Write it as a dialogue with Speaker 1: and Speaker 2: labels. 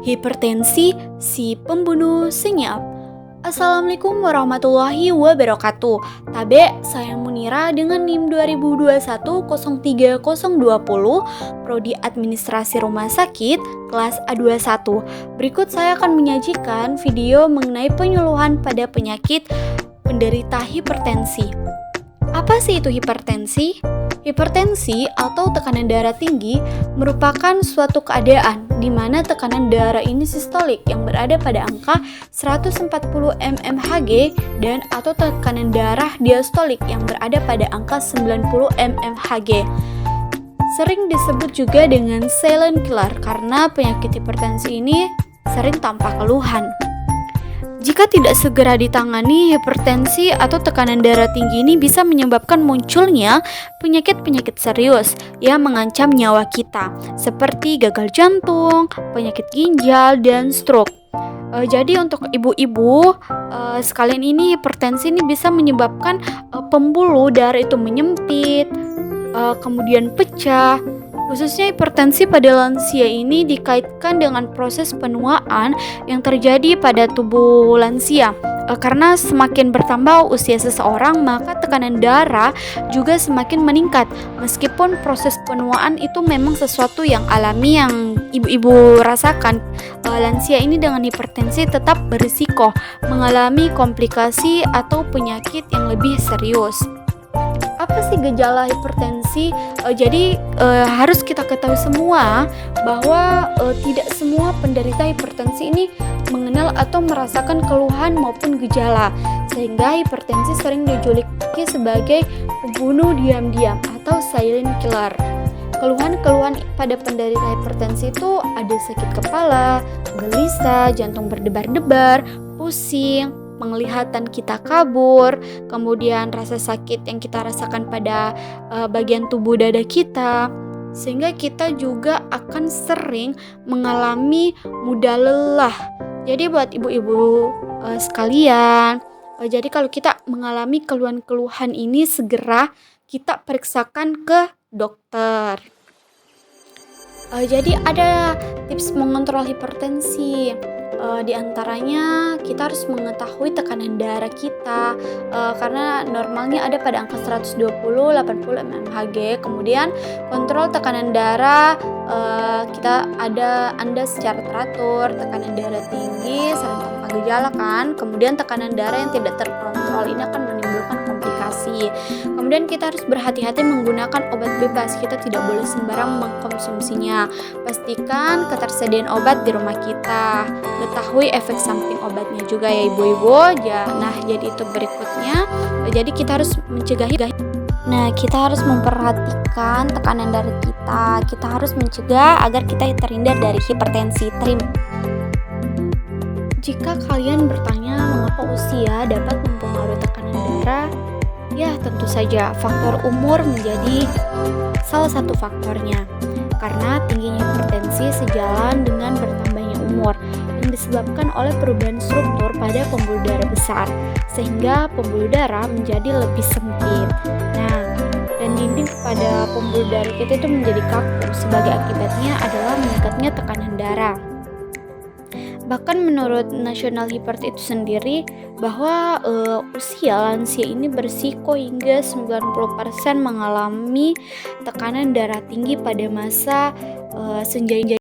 Speaker 1: Hipertensi, si pembunuh senyap. Assalamualaikum warahmatullahi wabarakatuh. Tabe, saya Munira dengan NIM 2021 Prodi Administrasi Rumah Sakit, kelas A21. Berikut saya akan menyajikan video mengenai penyuluhan pada penyakit penderita hipertensi. Apa sih itu hipertensi? Hipertensi atau tekanan darah tinggi merupakan suatu keadaan di mana tekanan darah ini sistolik yang berada pada angka 140 mmHg dan atau tekanan darah diastolik yang berada pada angka 90 mmHg. Sering disebut juga dengan silent killer karena penyakit hipertensi ini sering tanpa keluhan. Jika tidak segera ditangani, hipertensi atau tekanan darah tinggi ini bisa menyebabkan munculnya penyakit-penyakit serius yang mengancam nyawa kita, seperti gagal jantung, penyakit ginjal, dan stroke. Jadi untuk ibu-ibu sekalian ini, hipertensi ini bisa menyebabkan pembuluh darah itu menyempit, kemudian pecah. Khususnya hipertensi pada lansia ini dikaitkan dengan proses penuaan yang terjadi pada tubuh lansia. Karena semakin bertambah usia seseorang, maka tekanan darah juga semakin meningkat. Meskipun proses penuaan itu memang sesuatu yang alami yang ibu-ibu rasakan, lansia ini dengan hipertensi tetap berisiko mengalami komplikasi atau penyakit yang lebih serius. Apa sih gejala hipertensi? Jadi harus kita ketahui semua bahwa tidak semua penderita hipertensi ini mengenal atau merasakan keluhan maupun gejala, sehingga hipertensi sering dijuluki sebagai pembunuh diam-diam atau silent killer. Keluhan-keluhan pada penderita hipertensi itu ada sakit kepala, gelisah, jantung berdebar-debar, pusing, penglihatan kita kabur, kemudian rasa sakit yang kita rasakan pada bagian tubuh dada kita, sehingga kita juga akan sering mengalami mudah lelah. Jadi buat ibu-ibu sekalian, jadi kalau kita mengalami keluhan-keluhan ini, segera kita periksakan ke dokter. Jadi ada tips mengontrol hipertensi. Di antaranya kita harus mengetahui tekanan darah kita, karena normalnya ada pada angka 120-80 mmHg. Kemudian kontrol tekanan darah Anda secara teratur. Tekanan darah tinggi sering tanpa gejala kan. Kemudian tekanan darah yang tidak terkontrol ini akan menimbulkan komplikasi. Kemudian kita harus berhati-hati menggunakan obat bebas. Kita tidak boleh sembarang mengkonsumsinya. Pastikan ketersediaan obat di rumah kita. Ketahui efek samping obatnya juga ya ibu-ibu. Nah, jadi itu berikutnya. Jadi kita harus mencegah. Nah, kita harus memperhatikan tekanan darah kita. Kita harus mencegah agar kita terhindar dari hipertensi. Jika kalian bertanya mengapa usia dapat mempengaruhi tekanan darah, ya tentu saja faktor umur menjadi salah satu faktornya. Karena tingginya hipertensi sejalan dengan bertambahnya umur yang disebabkan oleh perubahan struktur pada pembuluh darah besar, sehingga pembuluh darah menjadi lebih sempit. Nah, dan dinding pada pembuluh darah kita itu menjadi kaku. Sebagai akibatnya adalah meningkatnya tekanan darah. Bahkan menurut National Hypertension itu sendiri bahwa usia lansia ini berisiko hingga 90% mengalami tekanan darah tinggi pada masa senja